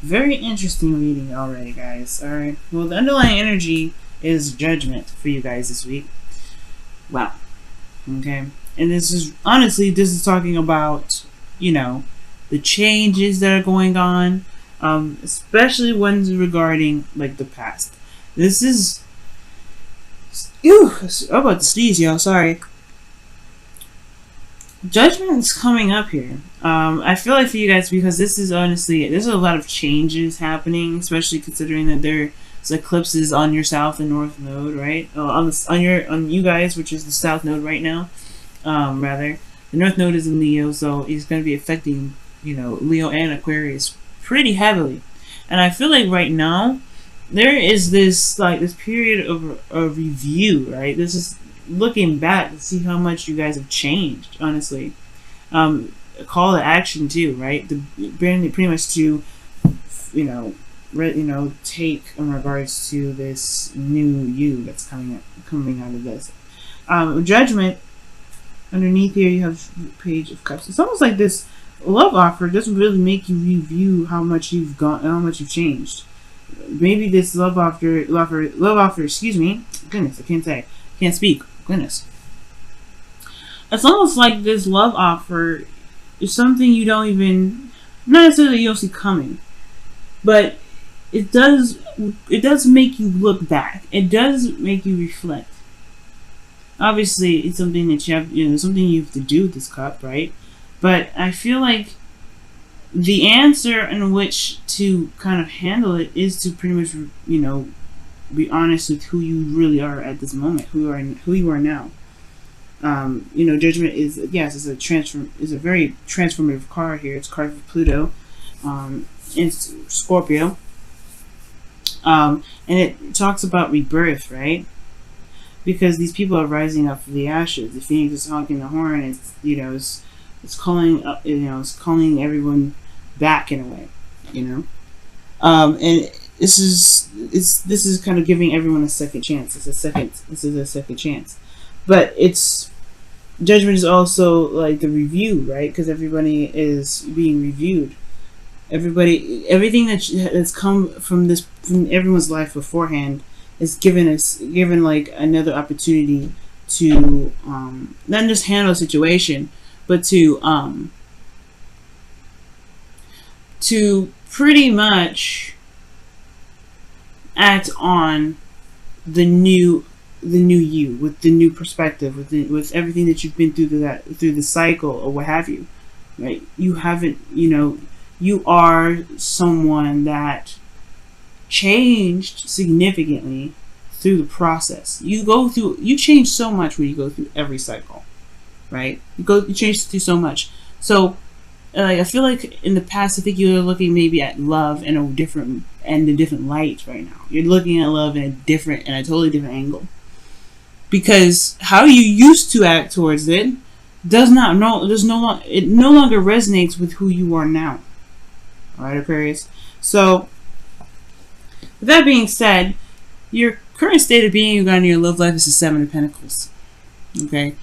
Very interesting reading already, guys. Alright. Well, the underlying energy is judgment for you guys this week. Wow. Okay. And this is talking about, the changes that are going on, especially ones regarding, like, the past. This is... Ew! I'm about to sneeze, y'all. Sorry. Judgment is coming up here. I feel like for you guys, because this is honestly, there's a lot of changes happening, especially considering that there's eclipses on your south and north node, right? On you guys, which is the south node right now. Rather, the north node is in Leo, so it's going to be affecting, Leo and Aquarius pretty heavily. And I feel like right now there is this period of review, right? This is looking back to see how much you guys have changed, honestly. A call to action too, right? Pretty much to, take in regards to this new you that's coming out of this. Judgment. Underneath here, you have Page of Cups. It's almost like this love offer doesn't really make you review how much you've gone, how much you've changed. Maybe this love offer. Excuse me. Goodness, can't speak. Goodness. It's almost like this love offer is something you don't even, not necessarily you don't see coming, but it does make you look back. It does make you reflect. Obviously, it's something that something you have to do with this cup, right? But I feel like the answer in which to kind of handle it is to pretty much, be honest with who you really are at this moment, who you are now. Judgment is, yes, is a very transformative card here. It's a card for Pluto, in Scorpio, and it talks about rebirth, right? Because these people are rising up from the ashes. The phoenix is honking the horn. It's calling up. It's calling everyone back in a way. And this is kind of giving everyone a second chance. This is a second chance, but judgment is also like the review, right? Because everybody is being reviewed. Everything that's come from everyone's life beforehand is given like another opportunity to not just handle a situation, but to pretty much act on the new you, with the new perspective, with everything that you've been through the cycle or what have you, right? You are someone that changed significantly through the process. You change so much when you go through every cycle, right? You change through so much. So I feel like in the past, I think you're looking maybe at love in a different light right now. You're looking at love in a totally different angle, because how you used to act towards it it no longer resonates with who you are now. All right, Aquarius. So with that being said, your current state of being in your love life is the Seven of Pentacles. Okay?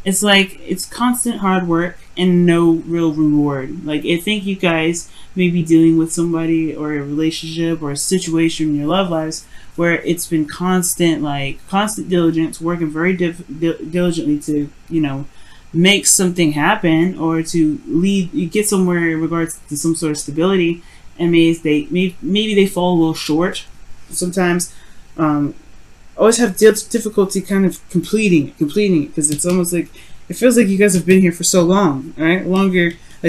It's like, it's constant hard work and no real reward. Like, I think you guys may be dealing with somebody or a relationship or a situation in your love lives where it's been constant diligence, working very diligently to, make something happen or to get somewhere in regards to some sort of stability, and maybe they fall a little short sometimes. Always have difficulty kind of completing it, because it's almost like it feels like you guys have been here for so long, right?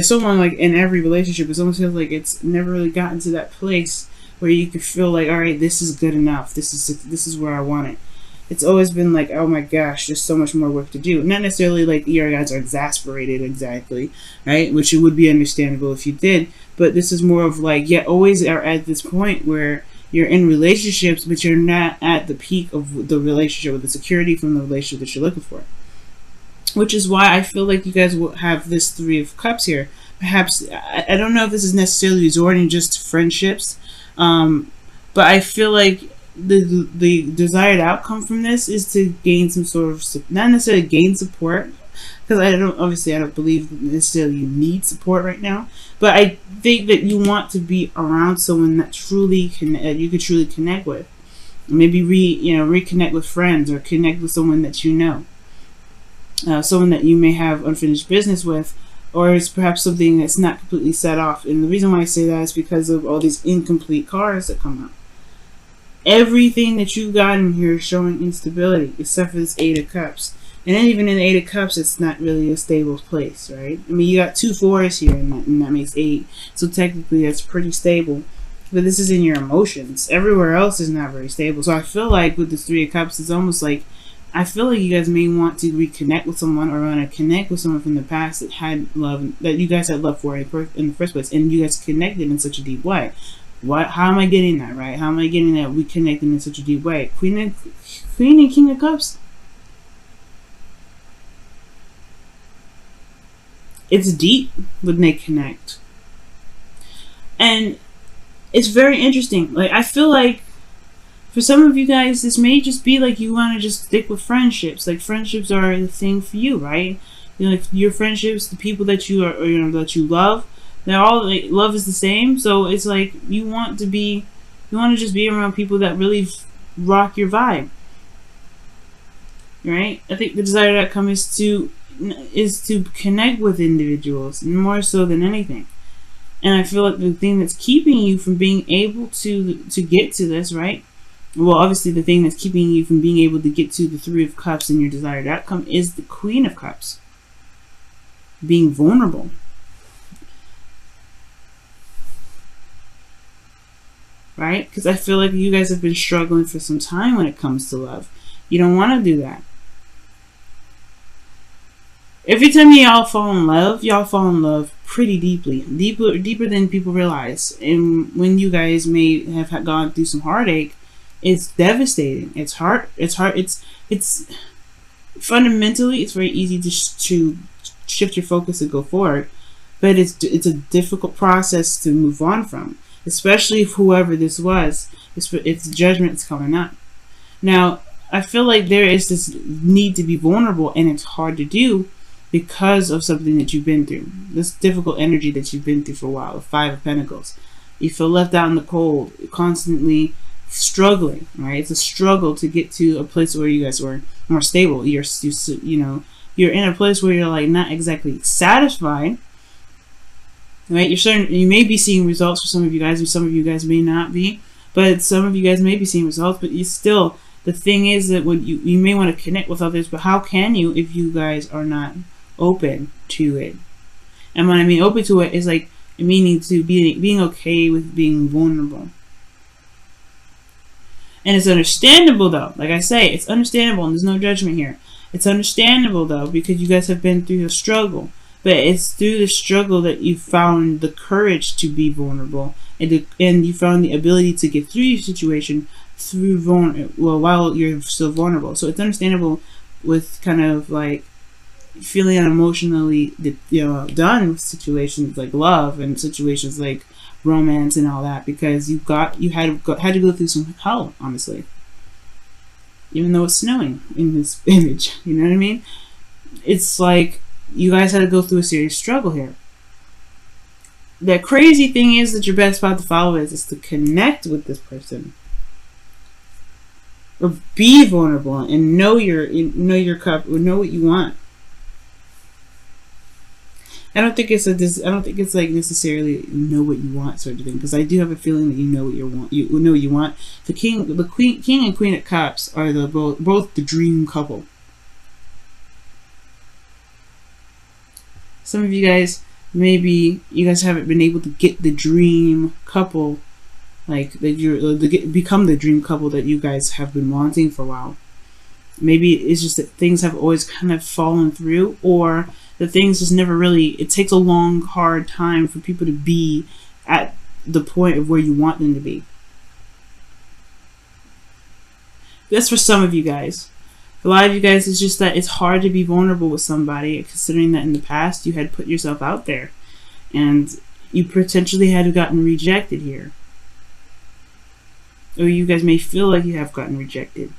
So long, like in every relationship, it almost feels like it's never really gotten to that place where you can feel like, all right, this is good enough. This is where I want it. It's always been like, oh my gosh, there's so much more work to do. Not necessarily like your guys are exasperated exactly, right? Which it would be understandable if you did, but this is more of like, always are at this point where you're in relationships, but you're not at the peak of the relationship, or the security from the relationship that you're looking for. Which is why I feel like you guys will have this Three of Cups here. Perhaps, I don't know if this is necessarily resorting just to friendships, but I feel like the desired outcome from this is to gain some sort of, not necessarily gain support, because I don't believe necessarily you need support right now, but I think that you want to be around someone that you could truly connect with. Maybe reconnect with friends, or connect with someone that you know, someone that you may have unfinished business with, or it's perhaps something that's not completely set off. And the reason why I say that is because of all these incomplete cards that come out. Everything that you got in here is showing instability, except for this Eight of Cups. And then even in the Eight of Cups, it's not really a stable place, right? I mean, you got 2 4s here, and that makes 8. So technically, that's pretty stable. But this is in your emotions. Everywhere else is not very stable. So I feel like with this 3 of Cups, it's almost like, I feel like you guys may want to reconnect with someone, or want to connect with someone from the past that had love, that you guys had love for in the first place, and you guys connected in such a deep way. How am I getting that, right? How am I getting that we connected in such a deep way? Queen and King of Cups. It's deep when they connect. And it's very interesting. Like, I feel like for some of you guys, this may just be like you want to just stick with friendships. Like, friendships are the thing for you, right? Like, your friendships, the people that you are, that you love, they're all, like, love is the same. So it's like you want to just be around people that really rock your vibe, right? I think the desired outcome is to connect with individuals more so than anything. And I feel like the thing that's keeping you from being able to get to this, right? Well, obviously the thing that's keeping you from being able to get to the 3 of Cups and your desired outcome is the Queen of Cups. Being vulnerable. Right? Because I feel like you guys have been struggling for some time when it comes to love. You don't want to do that. Every time y'all fall in love pretty deeply. Deeper than people realize. And when you guys may have gone through some heartache, it's devastating. It's hard. It's fundamentally, it's very easy to shift your focus and go forward. But it's a difficult process to move on from. Especially if whoever this was, if judgment's coming up. Now, I feel like there is this need to be vulnerable, and it's hard to do because of something that you've been through. This difficult energy that you've been through for a while, the 5 of Pentacles. You feel left out in the cold, constantly struggling, right? It's a struggle to get to a place where you guys were more stable. You're in a place where you're like not exactly satisfied. Right, you may be seeing results for some of you guys, and some of you guys may not be. But some of you guys may be seeing results, but you still, the thing is that when you may want to connect with others, but how can you if you guys are not open to it? And when I mean open to it, is like meaning to being okay with being vulnerable. And it's understandable though. Like I say, it's understandable, and there's no judgment here. It's understandable though, because you guys have been through a struggle. But it's through the struggle that you found the courage to be vulnerable, and you found the ability to get through your situation while you're still vulnerable. So it's understandable with kind of like feeling emotionally done with situations like love and situations like romance and all that, because you had to go through some hell, honestly. Even though it's snowing in this image, you know what I mean? It's like you guys had to go through a serious struggle here. The crazy thing is that your best spot to follow is to connect with this person, or be vulnerable and know your cup, or know what you want. I don't think it's like necessarily know what you want sort of thing, because I do have a feeling that you know what you want. You know what you want. The king and queen of cups are both the dream couple. Some of you guys, maybe you guys haven't been able to get the dream couple, like that become the dream couple that you guys have been wanting for a while. Maybe it's just that things have always kind of fallen through, or the things just never really, it takes a long, hard time for people to be at the point of where you want them to be. That's for some of you guys. A lot of you guys, it's just that it's hard to be vulnerable with somebody, considering that in the past you had put yourself out there and you potentially had gotten rejected here. Or you guys may feel like you have gotten rejected.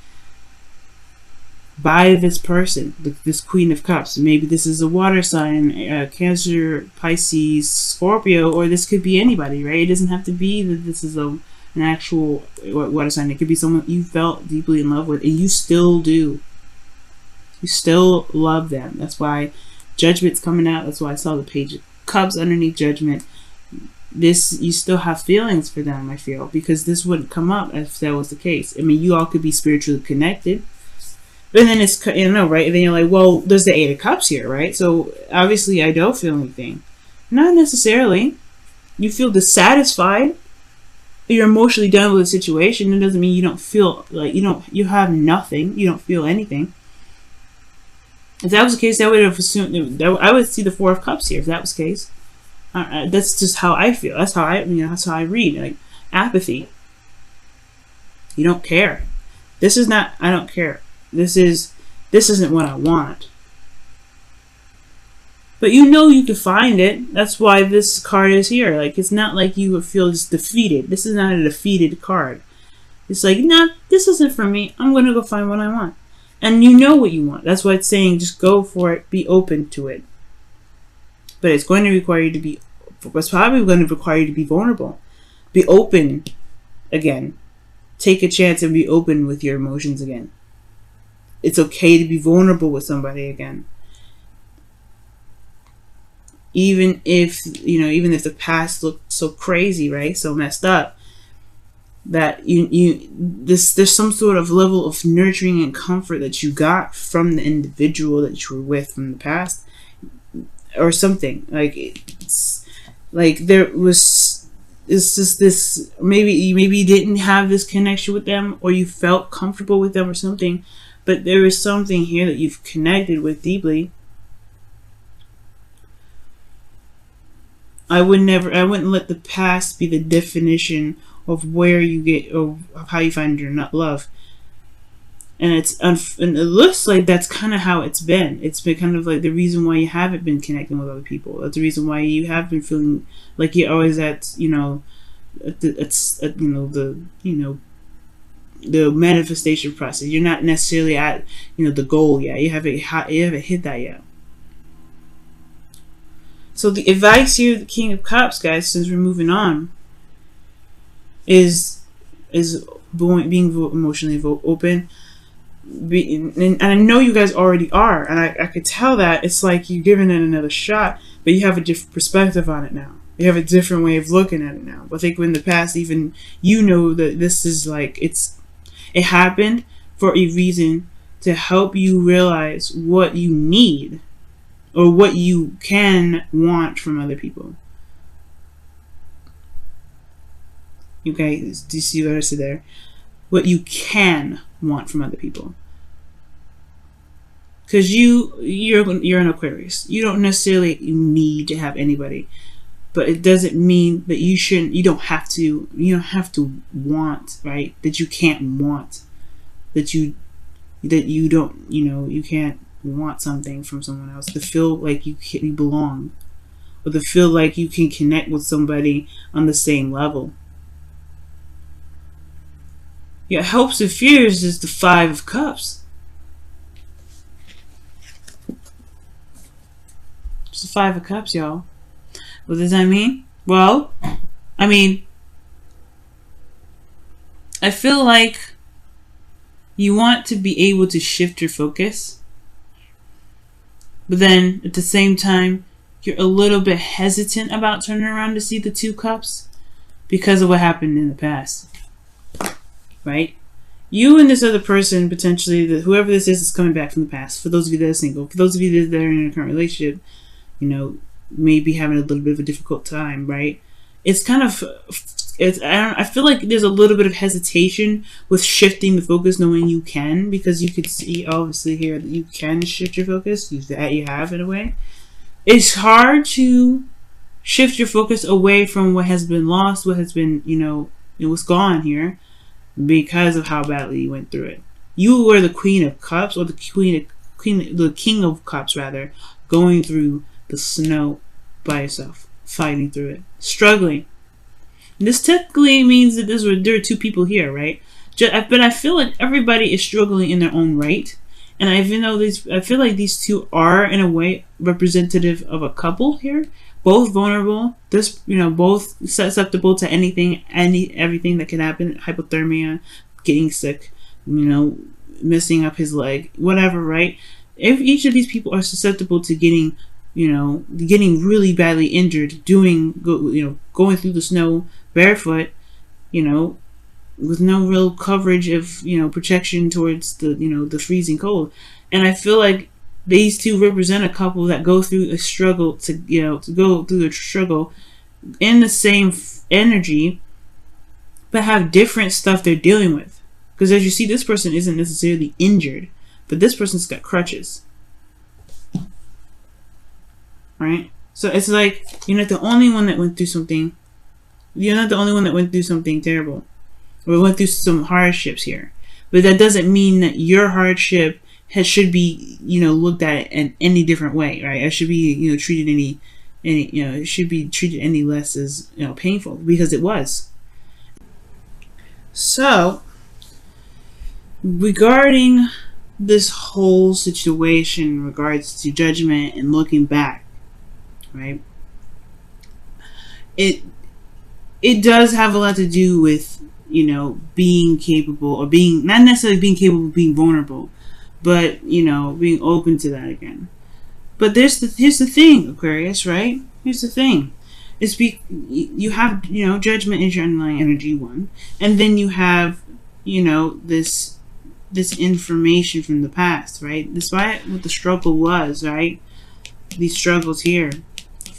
by this person, this Queen of Cups. Maybe this is a water sign, Cancer, Pisces, Scorpio, or this could be anybody, right? It doesn't have to be that this is an actual water sign. It could be someone you felt deeply in love with, and you still do. You still love them. That's why Judgment's coming out. That's why I saw the Page of Cups underneath Judgment. This, you still have feelings for them, I feel, because this wouldn't come up if that was the case. I mean, you all could be spiritually connected. But then it's, you know, right? And then you're like, well, there's the Eight of Cups here, right? So obviously I don't feel anything. Not necessarily. You feel dissatisfied. You're emotionally done with the situation. It doesn't mean you don't feel like you have nothing. You don't feel anything. If that was the case, I would have assumed that I would see the Four of Cups here. If that was the case, that's just how I feel. That's how that's how I read. Like apathy. You don't care. This is not. I don't care. This isn't what I want. But you know you can find it. That's why this card is here. Like, it's not like you would feel just defeated. This is not a defeated card. It's like, nah, this isn't for me. I'm going to go find what I want. And you know what you want. That's why it's saying just go for it. Be open to it. But it's going to require you to be, it's probably going to require you to be vulnerable. Be open again. Take a chance and be open with your emotions again. It's okay to be vulnerable with somebody again. Even if, even if the past looked so crazy, right? So messed up, that there's some sort of level of nurturing and comfort that you got from the individual that you were with from the past, or something. Like, it's like it's just this, maybe you didn't have this connection with them, or you felt comfortable with them or something, but there is something here that you've connected with deeply. I wouldn't let the past be the definition of where you get, or of how you find your love. And and it looks like that's kind of how it's been. It's been kind of like the reason why you haven't been connecting with other people. That's the reason why you have been feeling like you're always the manifestation process. You're not necessarily at the goal yet. You haven't hit that yet. So the advice here, the King of Cups, guys, since we're moving on, is being emotionally open. And I know you guys already are, and I could tell that. It's like you're giving it another shot, but you have a different perspective on it now. You have a different way of looking at it now. But I think in the past, even that this is like, it happened for a reason, to help you realize what you need, or what you can want from other people. Okay, do you see what I said there? What you can want from other people. Because you're an Aquarius. You don't necessarily need to have anybody, but it doesn't mean that you don't have to want, right? That you can't want, that you don't, you can't want something from someone else, to feel like you belong, or to feel like you can connect with somebody on the same level. Your hopes and fears is the Five of Cups. It's the Five of Cups, y'all. What does that mean? Well, I feel like you want to be able to shift your focus, but then at the same time, you're a little bit hesitant about turning around to see the Two Cups because of what happened in the past. Right? You and this other person, potentially, whoever this is coming back from the past. For those of you that are single, for those of you that are in a current relationship, maybe having a little bit of a difficult time, right? It's kind of, I feel like there's a little bit of hesitation with shifting the focus, knowing you can, because you could see, obviously, here that you can shift your focus. You have, in a way. It's hard to shift your focus away from what has been lost, what has been, it was gone here, because of how badly you went through it. You were the Queen of Cups, or the King of Cups, rather, going through the snow by yourself, fighting through it, struggling. And this technically means that there are two people here, right? But I feel like everybody is struggling in their own right, And even though I feel like these two are in a way representative of a couple here, both vulnerable, this, both susceptible to everything that can happen, hypothermia, getting sick, messing up his leg, whatever, right? If each of these people are susceptible to getting really badly injured, going through the snow barefoot, with no real coverage of, protection towards the freezing cold. And I feel like these two represent a couple that go through a struggle to go through the struggle in the same energy, but have different stuff they're dealing with. Because as you see, this person isn't necessarily injured, but this person's got crutches. Right? So it's like, you're not the only one that went through something. You're not the only one that went through something terrible. We went through some hardships here. But that doesn't mean that your hardship should be, looked at in any different way, right? It should be, treated it should be treated any less as, painful, because it was. So, regarding this whole situation in regards to judgment and looking back, right? It does have a lot to do with, being capable, or being, not necessarily being capable of being vulnerable, but, being open to that again. But here's the thing, Aquarius, right? Here's the thing. You have, judgment is your underlying energy, one. And then you have, this information from the past, right? Despite what the struggle was, right? These struggles here,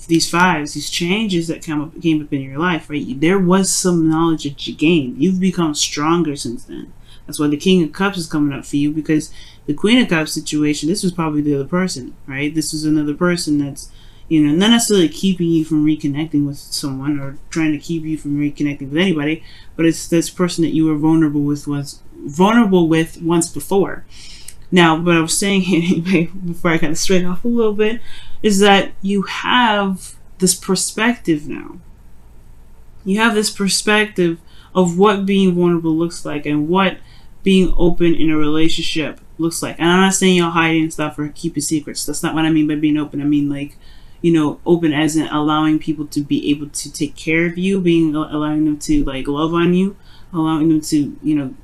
these fives, these changes that came up in your life, right? There was some knowledge that you gained. You've become stronger since then. That's why the King of Cups is coming up for you, because the Queen of Cups situation, this was probably the other person, right? This is another person that's, not necessarily keeping you from reconnecting with someone or trying to keep you from reconnecting with anybody, but it's this person that you were vulnerable with once before. Now, what I was saying anyway, before I kind of straight off a little bit, is that you have this perspective now. You have this perspective of what being vulnerable looks like and what being open in a relationship looks like. And I'm not saying you're hiding stuff or keeping secrets. That's not what I mean by being open. I mean, like, open as in allowing people to be able to take care of you, allowing them to, like, love on you, allowing them to,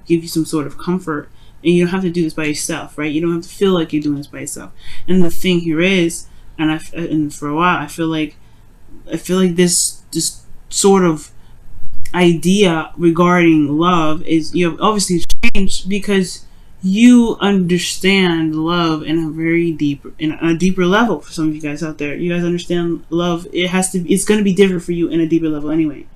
give you some sort of comfort. And you don't have to do this by yourself, right? You don't have to feel like you're doing this by yourself. And the thing here is, and for a while, I feel like this sort of idea regarding love is, obviously changed because you understand love in a deeper level. For some of you guys out there, you guys understand love. It's going to be different for you in a deeper level anyway.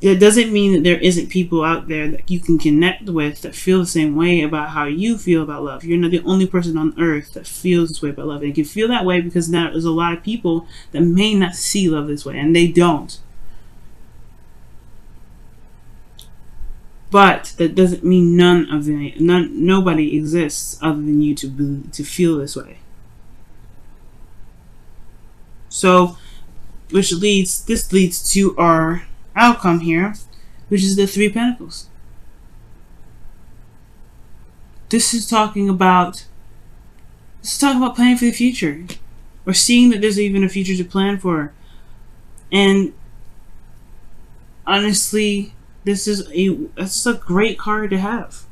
It doesn't mean that there isn't people out there that you can connect with that feel the same way about how you feel about love. You're not the only person on earth that feels this way about love. And you can feel that way because now there's a lot of people that may not see love this way, and they don't. But that doesn't mean nobody exists other than you to feel this way. So, this leads to our outcome here, which is the Three of Pentacles. This is talking about planning for the future, or seeing that there's even a future to plan for. And honestly, this is a great card to have.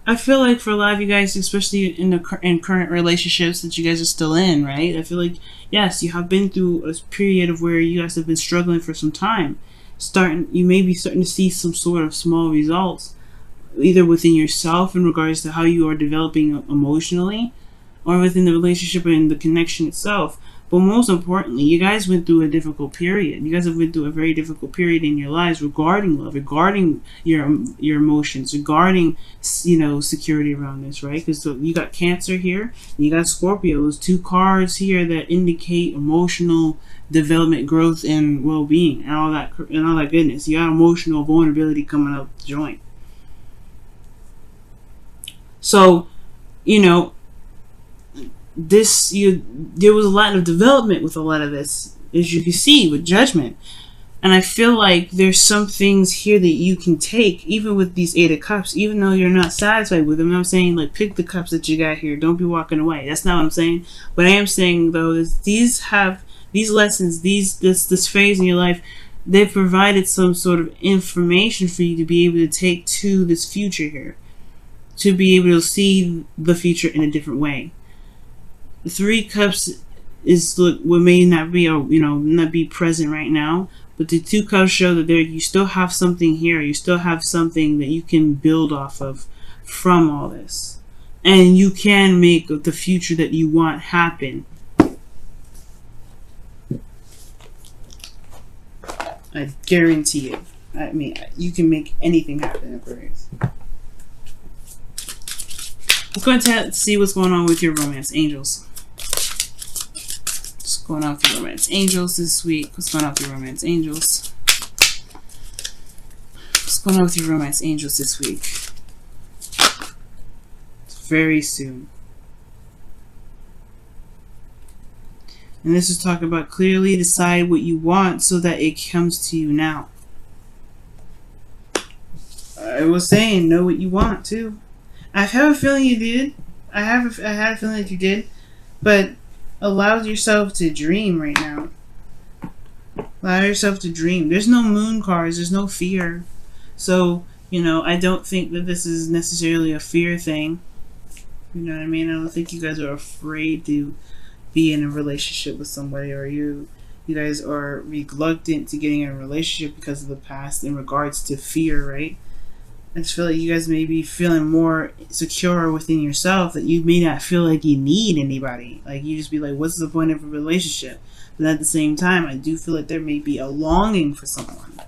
I feel like for a lot of you guys, especially in current relationships that you guys are still in, right? I feel like, yes, you have been through a period of where you guys have been struggling for some time. You may be starting to see some sort of small results, either within yourself in regards to how you are developing emotionally, or within the relationship and the connection itself. But most importantly, you guys went through a difficult period. You guys have been through a very difficult period in your lives regarding love, regarding your emotions, regarding, security around this, right? Because you got Cancer here, and you got Scorpio. Those two cards here that indicate emotional development, growth, and well-being, and all that goodness. You got emotional vulnerability coming up the joint. So, there was a lot of development with a lot of this, as you can see with Judgment. And I feel like there's some things here that you can take, even with these Eight of Cups, even though you're not satisfied with them. I'm not saying, like, pick the cups that you got here. Don't be walking away. That's not what I'm saying. What I am saying, though, is these lessons, this phase in your life, they've provided some sort of information for you to be able to take to this future here. To be able to see the future in a different way. The Three Cups is what may not be, not be present right now. But the Two Cups show that you still have something here. You still have something that you can build off of from all this. And you can make the future that you want happen. I guarantee you. I mean, you can make anything happen, Aquarius. Let's go ahead and see what's going on with your romance angels. What's going on with your romance angels this week? What's going on with your romance angels? What's going on with your romance angels this week? It's very soon. And this is talking about clearly decide what you want so that it comes to you now. I was saying know what you want too. I have a feeling you did. I had a feeling that you did. But allow yourself to dream right now. Allow yourself to dream. There's no moon cards. There's no fear. So, I don't think that this is necessarily a fear thing. You know what I mean? I don't think you guys are afraid to be in a relationship with somebody, or you guys are reluctant to getting in a relationship because of the past in regards to fear, right? I just feel like you guys may be feeling more secure within yourself, that you may not feel like you need anybody. Like, you just be like, what's the point of a relationship? But at the same time, I do feel like there may be a longing for someone.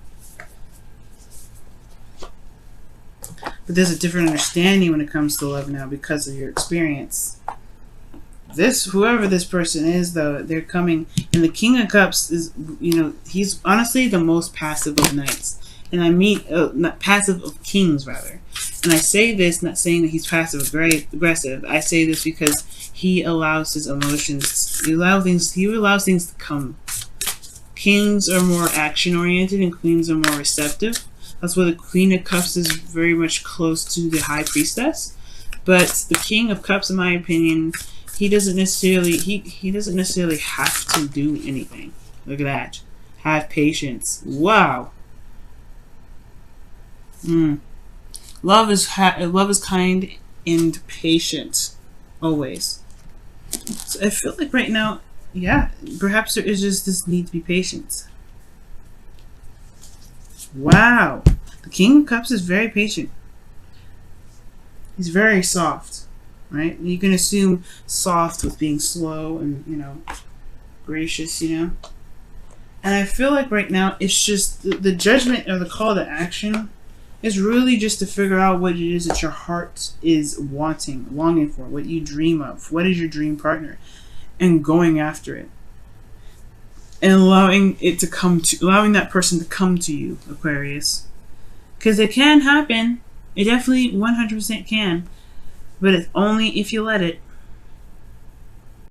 But there's a different understanding when it comes to love now because of your experience. Whoever this person is, though, they're coming. And the King of Cups is, he's honestly the most passive of knights. And I mean, not passive of kings, rather. And I say this not saying that he's passive aggressive. I say this because he allows his emotions. He allows things to come. Kings are more action oriented, and queens are more receptive. That's why the Queen of Cups is very much close to the High Priestess. But the King of Cups, in my opinion, he doesn't necessarily have to do anything. Look at that. Have patience. Wow. Love is kind and patient, always. So I feel like right now, yeah, perhaps there is just this need to be patient. Wow, the King of Cups is very patient. He's very soft, right? You can assume soft with being slow and gracious, And I feel like right now it's just the judgment or the call to action. It's really just to figure out what it is that your heart is longing for, what you dream of, what is your dream partner, and going after it. And allowing that person to come to you, Aquarius. Because it can happen. It definitely 100% can. But it's only if you let it.